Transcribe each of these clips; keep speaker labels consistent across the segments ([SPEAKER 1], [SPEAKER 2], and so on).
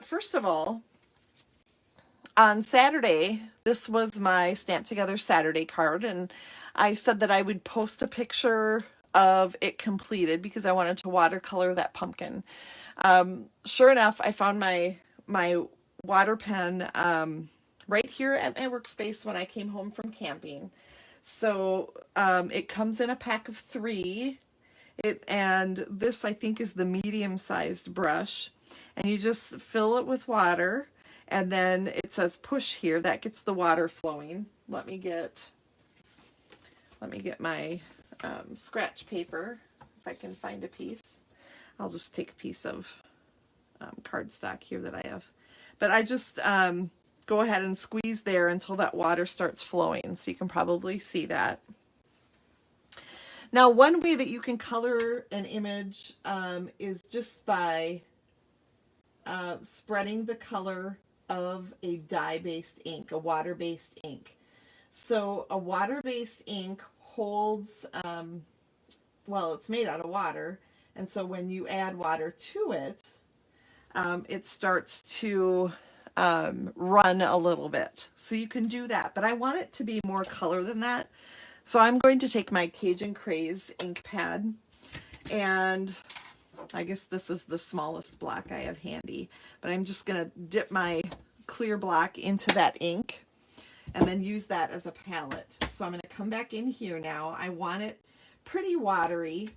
[SPEAKER 1] First of all, on Saturday, this was my Stamp Together Saturday card, and I said that I would post a picture of it completed because I wanted to watercolor that pumpkin. Sure enough, I found my water pen right here at my workspace when I came home from camping. So it comes in a pack of 3. And this, I think, is the medium-sized brush. And you just fill it with water, and then it says push here. That gets the water flowing. Let me get my scratch paper, if I can find a piece. I'll just take a piece of cardstock here that I have. But I just go ahead and squeeze there until that water starts flowing. So you can probably see that. Now, one way that you can color an image is just by spreading the color of a dye-based ink, a water-based ink. So a water-based ink holds, well, it's made out of water, and so when you add water to it, it starts to run a little bit. So you can do that, but I want it to be more color than that. So I'm going to take my Cajun Craze ink pad, and I guess this is the smallest block I have handy, but I'm just going to dip my clear block into that ink and then use that as a palette. So I'm going to come back in here now. I want it pretty watery,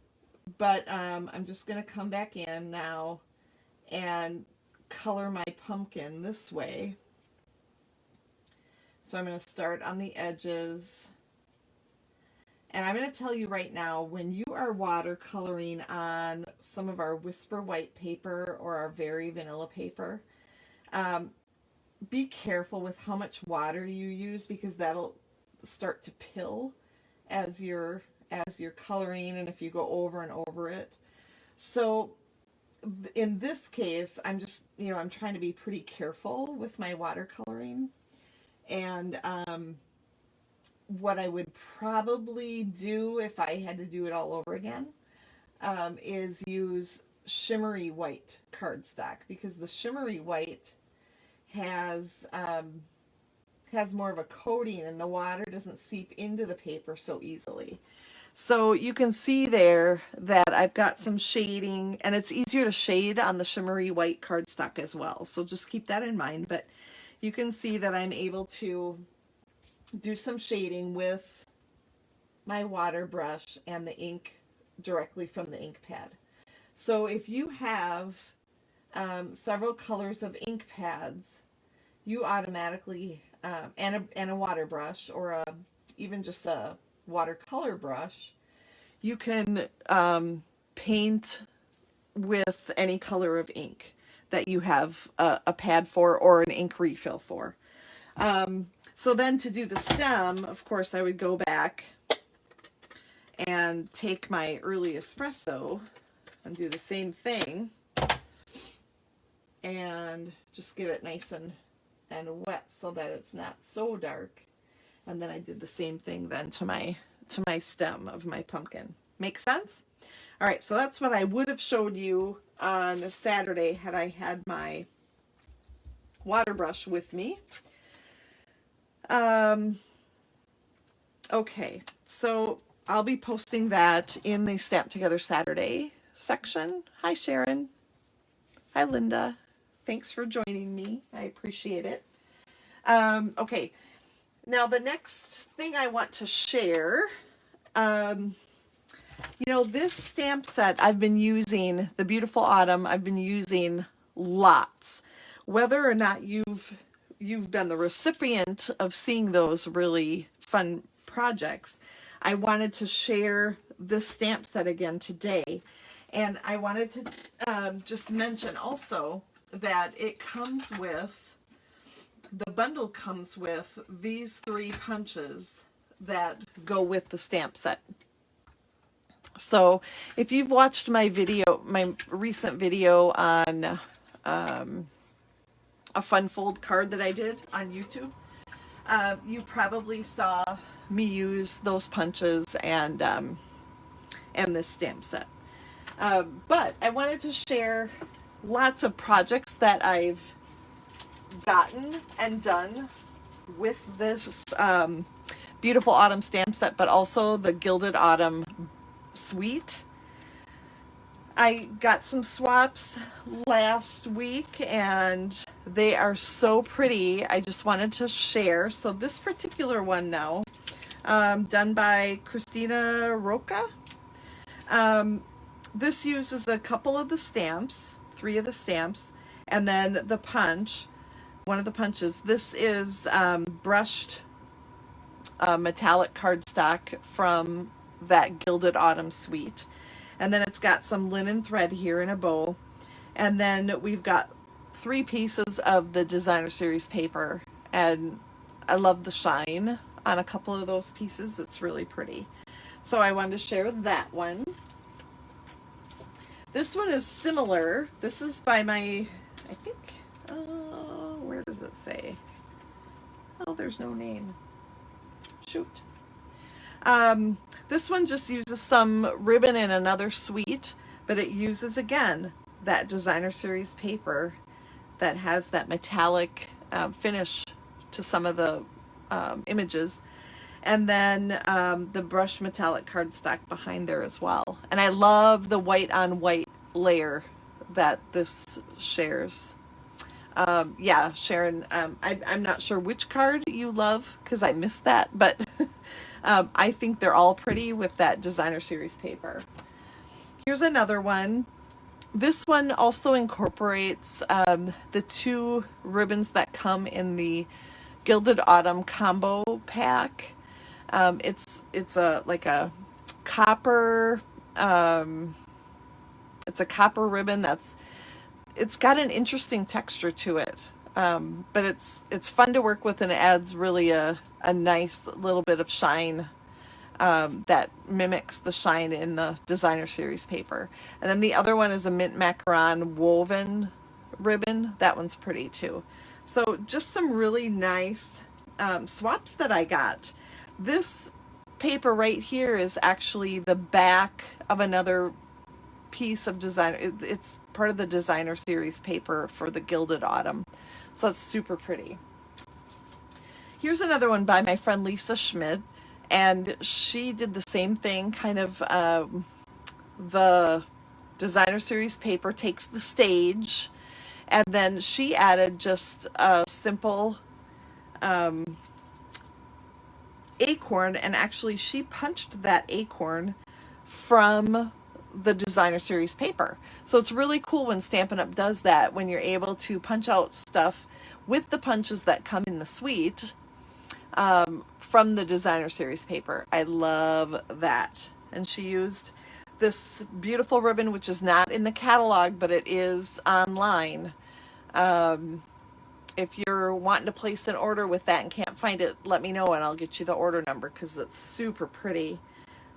[SPEAKER 1] but I'm just going to come back in now and color my pumpkin this way. So I'm going to start on the edges. And I'm going to tell you right now, when you are watercoloring on some of our Whisper White paper or our Very Vanilla paper, be careful with how much water you use, because that'll start to pill as you're coloring, and if you go over and over it. So in this case, I'm just, I'm trying to be pretty careful with my watercoloring. And what I would probably do if I had to do it all over again is use shimmery white cardstock, because the shimmery white has more of a coating, and the water doesn't seep into the paper so easily. So you can see there that I've got some shading, and it's easier to shade on the shimmery white cardstock as well. So just keep that in mind. But you can see that I'm able to do some shading with my water brush and the ink directly from the ink pad. So if you have several colors of ink pads, you automatically, and a water brush, or even just a watercolor brush, you can paint with any color of ink that you have a pad for or an ink refill for. So then to do the stem, of course, I would go back and take my early espresso and do the same thing and just get it nice and wet so that it's not so dark. And then I did the same thing then to my stem of my pumpkin. Make sense? All right, so that's what I would have showed you on a Saturday had I had my water brush with me. Okay, so I'll be posting that in the Stamp Together Saturday section. Hi, Sharon. Hi, Linda. Thanks for joining me. I appreciate it. Okay, now the next thing I want to share, this stamp set I've been using, the Beautiful Autumn, I've been using lots. Whether or not you've been the recipient of seeing those really fun projects, I wanted to share this stamp set again today. And I wanted to just mention also that it comes with, the bundle comes with these 3 punches that go with the stamp set. So if you've watched my recent video on a fun fold card that I did on YouTube, you probably saw me use those punches and this stamp set. But I wanted to share lots of projects that I've gotten and done with this Beautiful Autumn stamp set, but also the Gilded Autumn suite. I got some swaps last week and they are so pretty. I just wanted to share. So this particular one now, done by Christina Roca. This uses a couple of the stamps, 3 of the stamps, and then the punch, one of the punches. This is brushed metallic cardstock from that Gilded Autumn suite. And then it's got some linen thread here in a bow. And then we've got 3 pieces of the Designer Series paper. And I love the shine on a couple of those pieces. It's really pretty. So I wanted to share that one. This one is similar. This is by my, I think, where does it say? Oh, there's no name. Shoot. This one just uses some ribbon in another suite, but it uses again that Designer Series paper that has that metallic finish to some of the images, and then the brushed metallic cardstock behind there as well. And I love the white on white layer that this shares. Yeah, Sharon, I'm not sure which card you love because I missed that, but I think they're all pretty with that Designer Series paper. Here's another one. This one also incorporates the 2 ribbons that come in the Gilded Autumn combo pack. It's a like a copper. It's a copper ribbon it's got an interesting texture to it, but it's fun to work with and it adds really a nice little bit of shine that mimics the shine in the Designer Series paper. And then the other one is a mint macaron woven ribbon. That one's pretty too. So just some really nice swaps that I got. This paper right here is actually the back of another piece of designer. It's part of the Designer Series paper for the Gilded Autumn. So it's super pretty. Here's another one by my friend Lisa Schmid, and she did the same thing, kind of the Designer Series paper takes the stage, and then she added just a simple acorn, and actually she punched that acorn from the Designer Series paper. So it's really cool when Stampin' Up! Does that, when you're able to punch out stuff with the punches that come in the suite from the Designer Series paper. I love that. And she used this beautiful ribbon, which is not in the catalog, but it is online. If you're wanting to place an order with that and can't find it, let me know and I'll get you the order number because it's super pretty,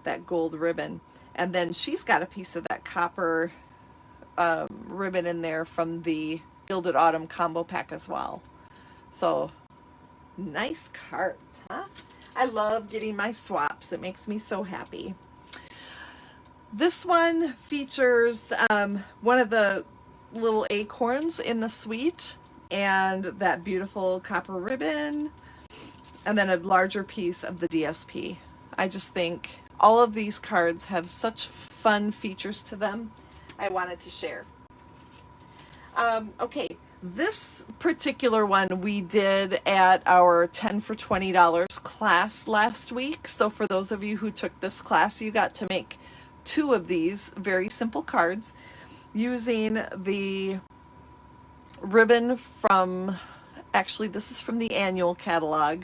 [SPEAKER 1] that gold ribbon. And then she's got a piece of that copper ribbon in there from the Gilded Autumn combo pack as well. So nice cards, huh? I love getting my swaps. It makes me so happy. This one features one of the little acorns in the suite and that beautiful copper ribbon, and then a larger piece of the DSP. I just think all of these cards have such fun features to them. I wanted to share. Okay, this particular one we did at our 10 for $20 class last week. So for those of you who took this class, you got to make 2 of these very simple cards using the ribbon from, actually this is from the annual catalog.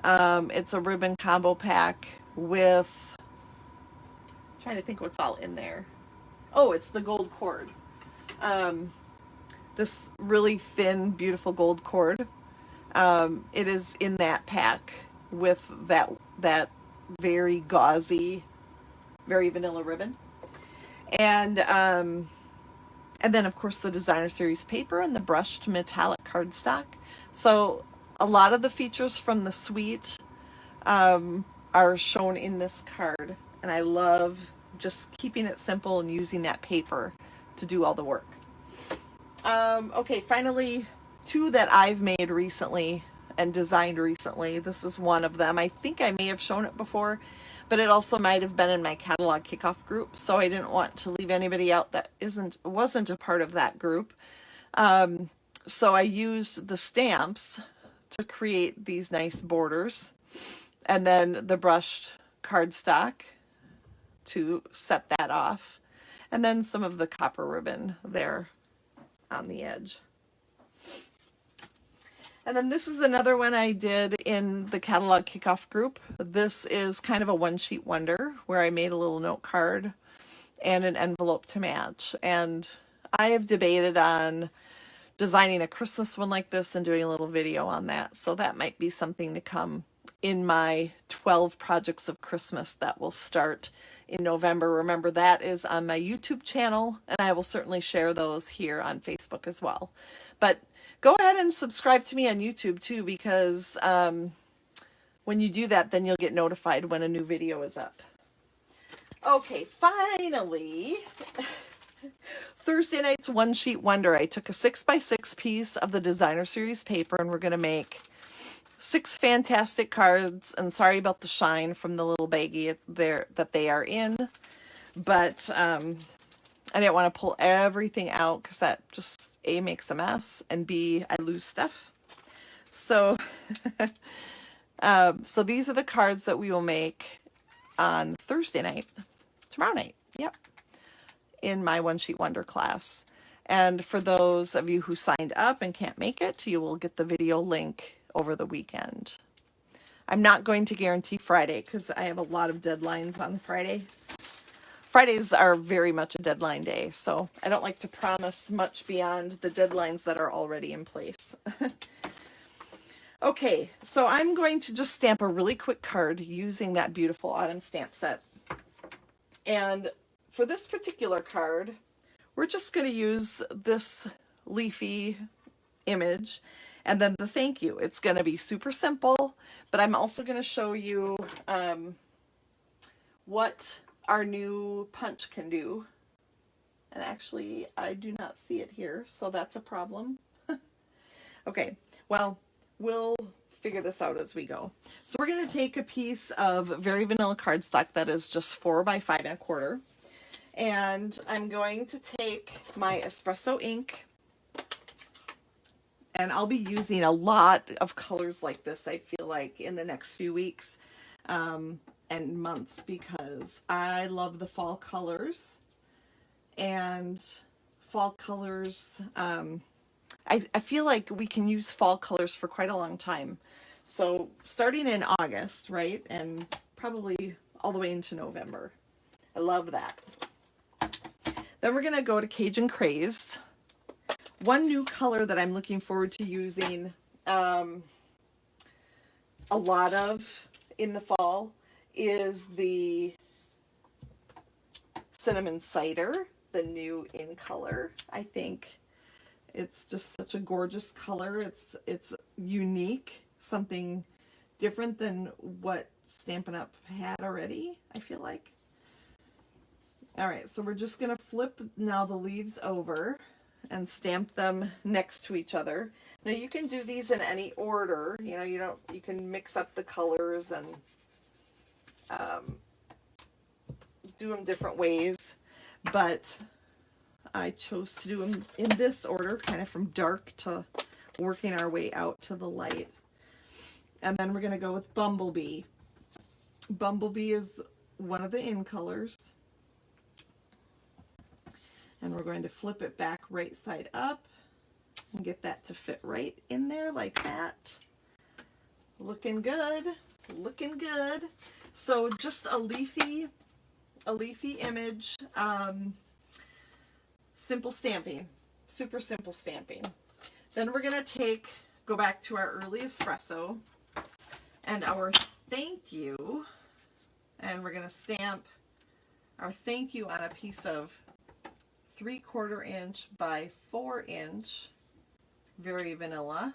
[SPEAKER 1] It's a ribbon combo pack with, I'm trying to think what's all in there. Oh, it's the gold cord. This really thin, beautiful gold cord. It is in that pack with that very gauzy, very vanilla ribbon. And then of course the Designer Series paper and the brushed metallic cardstock. So a lot of the features from the suite are shown in this card. And I love just keeping it simple and using that paper to do all the work. Okay, finally, two that I've made recently and designed recently. This is one of them. I think I may have shown it before, but it also might have been in my catalog kickoff group, so I didn't want to leave anybody out that wasn't a part of that group. So I used the stamps to create these nice borders, and then the brushed cardstock to set that off, and then some of the copper ribbon there on the edge. And then this is another one I did in the catalog kickoff group. This is kind of a one sheet wonder where I made a little note card and an envelope to match. And I have debated on designing a Christmas one like this and doing a little video on that. So that might be something to come in my 12 projects of Christmas that will start in November. Remember, that is on my YouTube channel, and I will certainly share those here on Facebook as well. But go ahead and subscribe to me on YouTube too, because when you do that, then you'll get notified when a new video is up. Okay, finally, Thursday night's one sheet wonder. I took a 6x6 piece of the designer series paper, and we're going to make 6 fantastic cards. And sorry about the shine from the little baggie there that they are in, but I didn't want to pull everything out because that just A, makes a mess, and B, I lose stuff. So so these are the cards that we will make on Thursday night, tomorrow night, yep, in my one sheet wonder class. And for those of you who signed up and can't make it, you will get the video link over the weekend. I'm not going to guarantee Friday because I have a lot of deadlines on Friday. Fridays are very much a deadline day, so I don't like to promise much beyond the deadlines that are already in place. Okay, so I'm going to just stamp a really quick card using that beautiful autumn stamp set. And for this particular card, we're just going to use this leafy image and then the thank you. It's going to be super simple, but I'm also going to show you what our new punch can do. And actually, I do not see it here, so that's a problem. Okay, well, we'll figure this out as we go. So we're going to take a piece of very vanilla cardstock that is just 4 by 5 1/4. And I'm going to take my espresso ink, and I'll be using a lot of colors like this, I feel like, in the next few weeks and months, because I love the fall colors. And fall colors, I feel like we can use fall colors for quite a long time. So starting in August, right, and probably all the way into November. I love that. Then we're going to go to Cajun Craze. One new color that I'm looking forward to using a lot of in the fall is the Cinnamon Cider, the new in color. I think it's just such a gorgeous color. It's unique, something different than what Stampin' Up! Had already, I feel like. All right, so we're just going to flip now the leaves over and stamp them next to each other. Now you can do these in any order. You know, you can mix up the colors and do them different ways, but I chose to do them in this order, kind of from dark to working our way out to the light. And then we're going to go with Bumblebee. Bumblebee is one of the in colors. And we're going to flip it back right side up and get that to fit right in there like that. Looking good, looking good. So just a leafy image, simple stamping, super simple stamping. Then we're going to go back to our early espresso and our thank you, and we're going to stamp our thank you on a piece of 3/4 inch by 4 inch, very vanilla.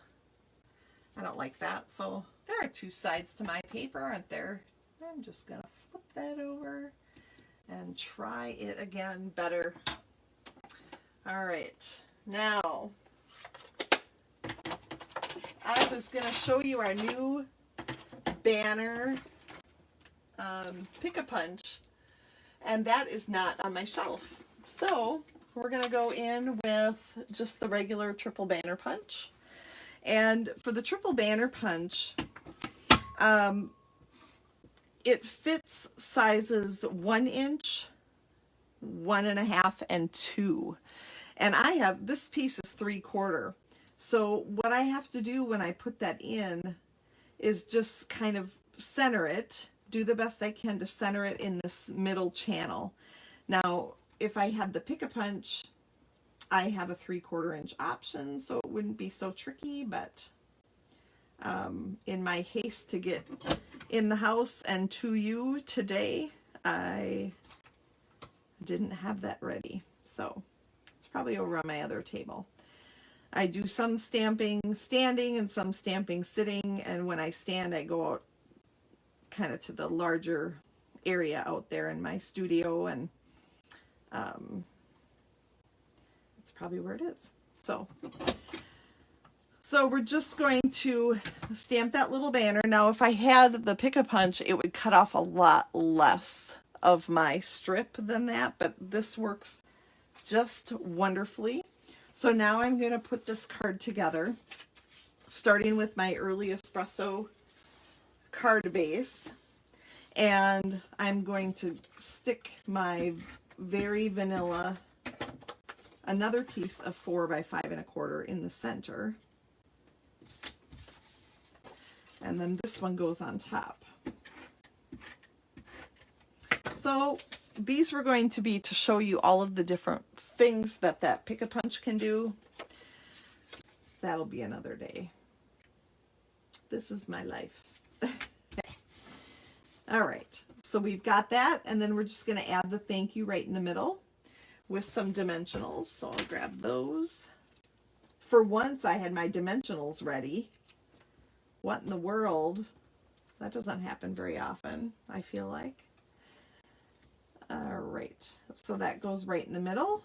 [SPEAKER 1] I don't like that, so there are 2 sides to my paper, aren't there? I'm just going to flip that over and try it again better. All right, Now, I was going to show you our new banner Pick-a-Punch, and that is not on my shelf. So we're going to go in with just the regular triple banner punch. And for the triple banner punch, it fits sizes 1 inch, 1.5, and 2. And I have, this piece is 3/4. So what I have to do when I put that in is just kind of center it, do the best I can to center it in this middle channel. Now, if I had the Pick-a-Punch, I have a 3/4 inch option, so it wouldn't be so tricky, but in my haste to get in the house and to you today, I didn't have that ready. So it's probably over on my other table. I do some stamping standing and some stamping sitting, and when I stand, I go out kind of to the larger area out there in my studio, and it's probably where it is. So we're just going to stamp that little banner. Now, if I had the Pick-a-Punch, it would cut off a lot less of my strip than that, but this works just wonderfully. So now I'm going to put this card together, starting with my Early Espresso card base, and I'm going to stick my Very Vanilla, another piece of 4 by 5.25 in the center. And then this one goes on top. So these were going to be to show you all of the different things that Pick-a-Punch can do. That'll be another day. This is my life. All right, so we've got that, and then we're just going to add the thank you right in the middle with some dimensionals. So I'll grab those. For once, I had my dimensionals ready. What in the world? That doesn't happen very often, I feel like. All right, so that goes right in the middle,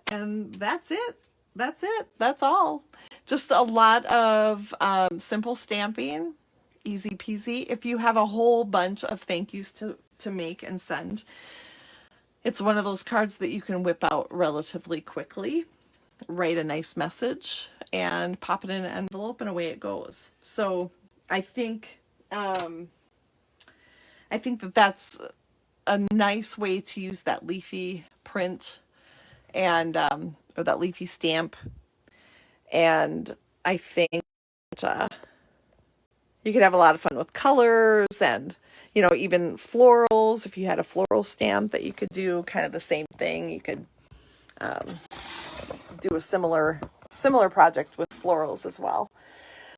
[SPEAKER 1] and that's it. That's it. That's all. Just a lot of simple stamping, easy peasy. If you have a whole bunch of thank yous to make and send, it's one of those cards that you can whip out relatively quickly, write a nice message, and pop it in an envelope, and away it goes. So I think that's a nice way to use that leafy print and or that leafy stamp, and I think you could have a lot of fun with colors and, you know, even florals. If you had a floral stamp that you could do kind of the same thing, you could do a similar project with florals as well.